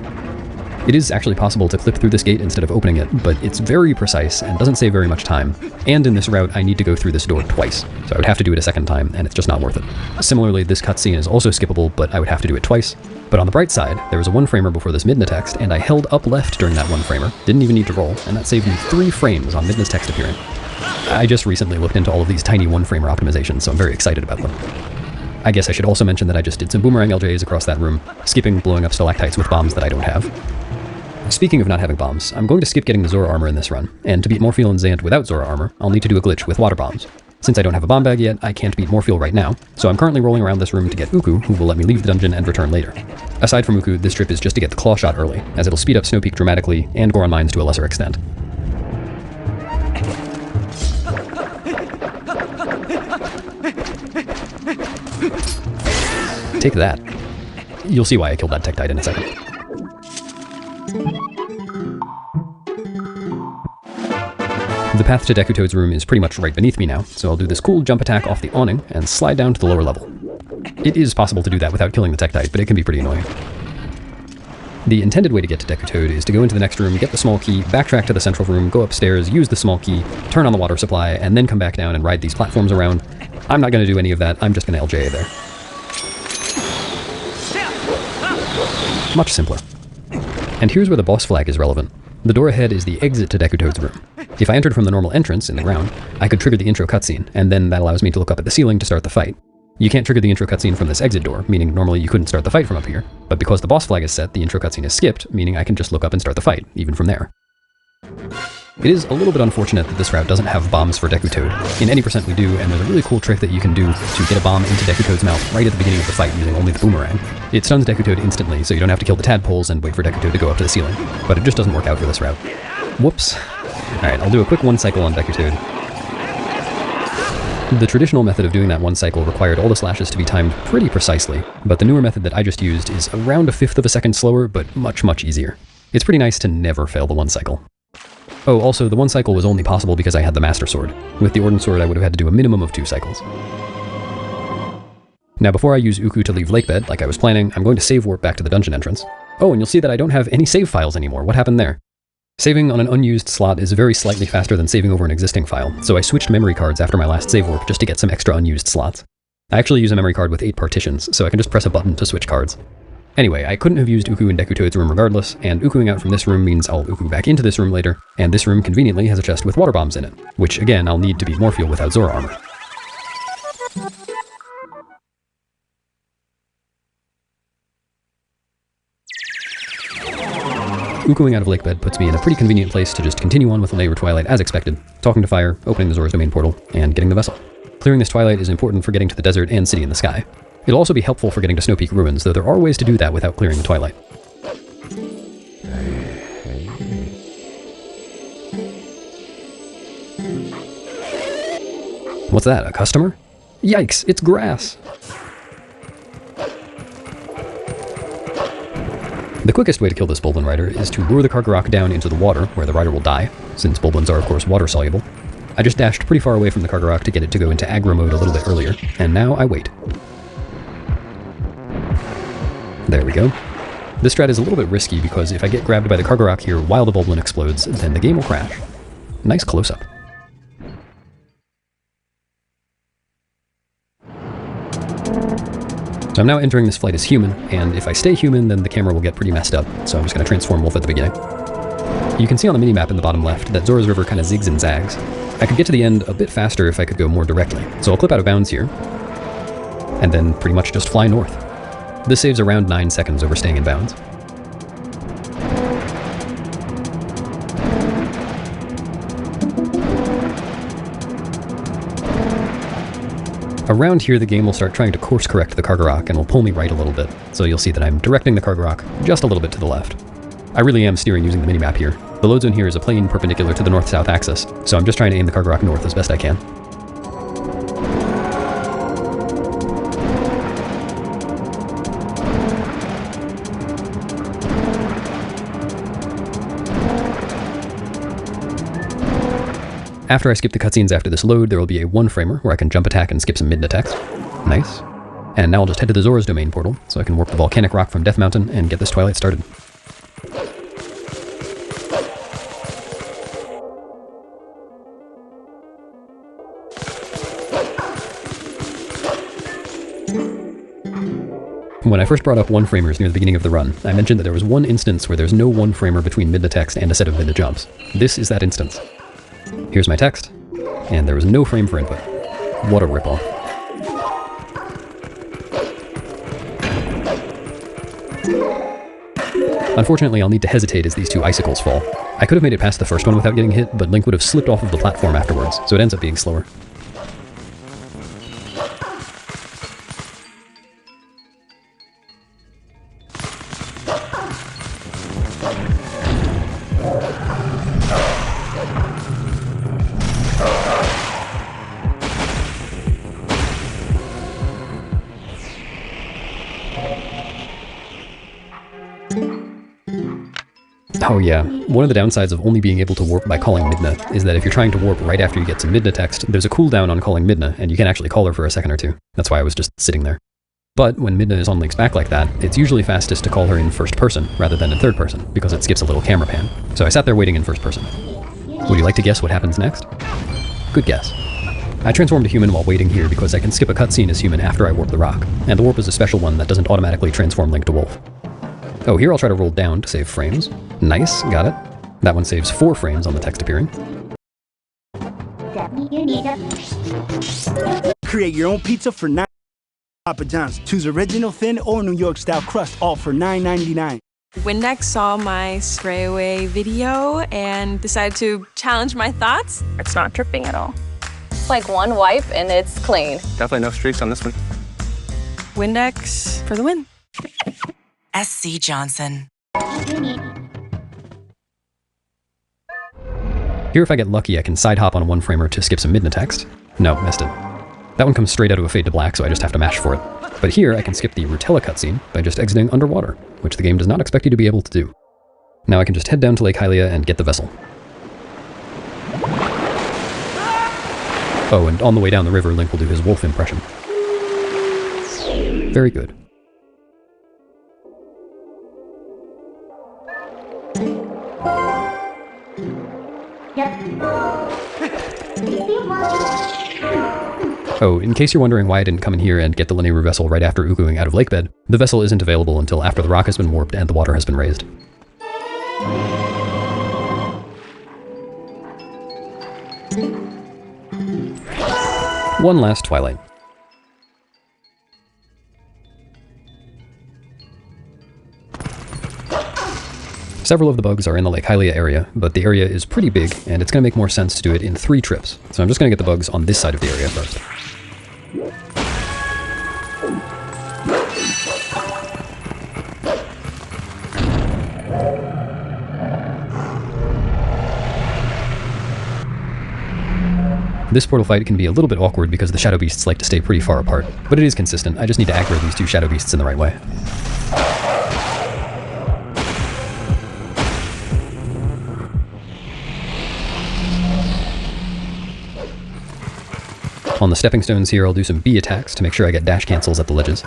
It is actually possible to clip through this gate instead of opening it, but it's very precise and doesn't save very much time. And in this route, I need to go through this door twice, so I would have to do it a second time, and it's just not worth it. Similarly, this cutscene is also skippable, but I would have to do it twice. But on the bright side, there was a one-framer before this Midna text, and I held up left during that one-framer, didn't even need to roll, and that saved me 3 frames on Midna's text appearing. I just recently looked into all of these tiny one-framer optimizations, so I'm very excited about them. I guess I should also mention that I just did some boomerang LJs across that room, skipping blowing up stalactites with bombs that I don't have. Speaking of not having bombs, I'm going to skip getting the Zora armor in this run, and to beat Morpheal and Zant without Zora armor, I'll need to do a glitch with water bombs. Since I don't have a bomb bag yet, I can't beat Morpheal right now, so I'm currently rolling around this room to get Uku, who will let me leave the dungeon and return later. Aside from Uku, this trip is just to get the claw shot early, as it'll speed up Snowpeak dramatically, and Goron Mines to a lesser extent. Take that. You'll see why I killed that Tektite in a second. The path to Deku Toad's room is pretty much right beneath me now, so I'll do this cool jump attack off the awning and slide down to the lower level. It is possible to do that without killing the Tektite, but it can be pretty annoying. The intended way to get to Deku Toad is to go into the next room, get the small key, backtrack to the central room, go upstairs, use the small key, turn on the water supply, and then come back down and ride these platforms around. I'm not going to do any of that, I'm just going to LJ there. Much simpler. And here's where the boss flag is relevant. The door ahead is the exit to Deku Toad's room. If I entered from the normal entrance in the ground, I could trigger the intro cutscene, and then that allows me to look up at the ceiling to start the fight. You can't trigger the intro cutscene from this exit door, meaning normally you couldn't start the fight from up here, but because the boss flag is set, the intro cutscene is skipped, meaning I can just look up and start the fight, even from there. It is a little bit unfortunate that this route doesn't have bombs for Deku Toad. In any percent we do, and there's a really cool trick that you can do to get a bomb into Deku Toad's mouth right at the beginning of the fight using only the boomerang. It stuns Deku Toad instantly, so you don't have to kill the tadpoles and wait for Deku Toad to go up to the ceiling, but it just doesn't work out for this route. Whoops. Alright, I'll do a quick one cycle on Deku Toad. The traditional method of doing that one cycle required all the slashes to be timed pretty precisely, but the newer method that I just used is around 1/5 of a second slower, but much, much easier. It's pretty nice to never fail the one cycle. Oh, also, the one cycle was only possible because I had the Master Sword. With the Ordnance Sword, I would have had to do a minimum of 2 cycles. Now, before I use Uku to leave Lakebed, like I was planning, I'm going to save warp back to the dungeon entrance. Oh, and you'll see that I don't have any save files anymore. What happened there? Saving on an unused slot is very slightly faster than saving over an existing file, so I switched memory cards after my last save warp just to get some extra unused slots. I actually use a memory card with 8 partitions, so I can just press a button to switch cards. Anyway, I couldn't have used Uku in Deku Toad's room regardless, and Ukuing out from this room means I'll Uku back into this room later, and this room conveniently has a chest with water bombs in it, which again I'll need to beat Morpheal without Zora armor. Ukuing out of Lakebed puts me in a pretty convenient place to just continue on with the Layer Twilight as expected, talking to Fire, opening the Zora's Domain portal, and getting the vessel. Clearing this Twilight is important for getting to the desert and City in the Sky. It'll also be helpful for getting to Snowpeak Ruins, though there are ways to do that without clearing the Twilight. What's that, a customer? Yikes, it's grass! The quickest way to kill this Bulblin rider is to lure the Kargarok down into the water, where the rider will die, since Bulblins are of course water-soluble. I just dashed pretty far away from the Cargarok to get it to go into aggro mode a little bit earlier, and now I wait. There we go. This strat is a little bit risky because if I get grabbed by the Cargarok here while the Bulblin explodes, then the game will crash. Nice close-up. So I'm now entering this flight as human, and if I stay human, then the camera will get pretty messed up, so I'm just going to transform Wolf at the beginning. You can see on the minimap in the bottom left that Zora's River kind of zigs and zags. I could get to the end a bit faster if I could go more directly, so I'll clip out of bounds here, and then pretty much just fly north. This saves around 9 seconds over staying in bounds. Around here, the game will start trying to course correct the Cargarok and will pull me right a little bit, so you'll see that I'm directing the Cargarok just a little bit to the left. I really am steering using the minimap here. The load zone here is a plane perpendicular to the north-south axis, so I'm just trying to aim the Cargarok north as best I can. After I skip the cutscenes after this load, there will be a one-framer where I can jump attack and skip some midna text. Nice. And now I'll just head to the Zora's Domain portal, so I can warp the volcanic rock from Death Mountain and get this Twilight started. When I first brought up one-framers near the beginning of the run, I mentioned that there was one instance where there's no one-framer between midna text and a set of midna jumps. This is that instance. Here's my text, and there was no frame for input. What a ripoff. Unfortunately, I'll need to hesitate as these two icicles fall. I could have made it past the first one without getting hit, but Link would have slipped off of the platform afterwards, so it ends up being slower. Oh yeah, one of the downsides of only being able to warp by calling midna is that if you're trying to warp right after you get some midna text, there's a cooldown on calling midna, and you can actually call her for a second or two. That's why I was just sitting there. But when midna is on Link's back like that, it's usually fastest to call her in first person rather than in third person, because it skips a little camera pan. So I sat there waiting in first person. Would you like to guess what happens next? Good guess. I transformed to human while waiting here because I can skip a cutscene as human after I warp the rock, and the warp is a special one that doesn't automatically transform Link to wolf. Oh, here I'll try to roll down to save frames. Nice, got it. That one saves 4 frames on the text appearing. Create your own pizza for $9. Papa John's. Choose original thin or New York style crust, all for $9.99. Windex saw my spray away video and decided to challenge my thoughts. It's not dripping at all. It's like one wipe and it's clean. Definitely no streaks on this one. Windex for the win. SC Johnson. Here if I get lucky I can side hop on a one-framer to skip some midna text. No, missed it. That one comes straight out of a Fade to Black, so I just have to mash for it. But here I can skip the Rutella cutscene by just exiting underwater, which the game does not expect you to be able to do. Now I can just head down to Lake Hylia and get the vessel. Oh, and on the way down the river, Link will do his wolf impression. Very good. Oh, in case you're wondering why I didn't come in here and get the Linear vessel right after Uguing out of Lakebed, the vessel isn't available until after the rock has been warped and the water has been raised. One last Twilight. Several of the bugs are in the Lake Hylia area, but the area is pretty big, and it's going to make more sense to do it in 3 trips. So I'm just going to get the bugs on this side of the area first. This portal fight can be a little bit awkward because the Shadow Beasts like to stay pretty far apart, but it is consistent. I just need to aggro these 2 Shadow Beasts in the right way. On the stepping stones here, I'll do some B attacks to make sure I get dash cancels at the ledges.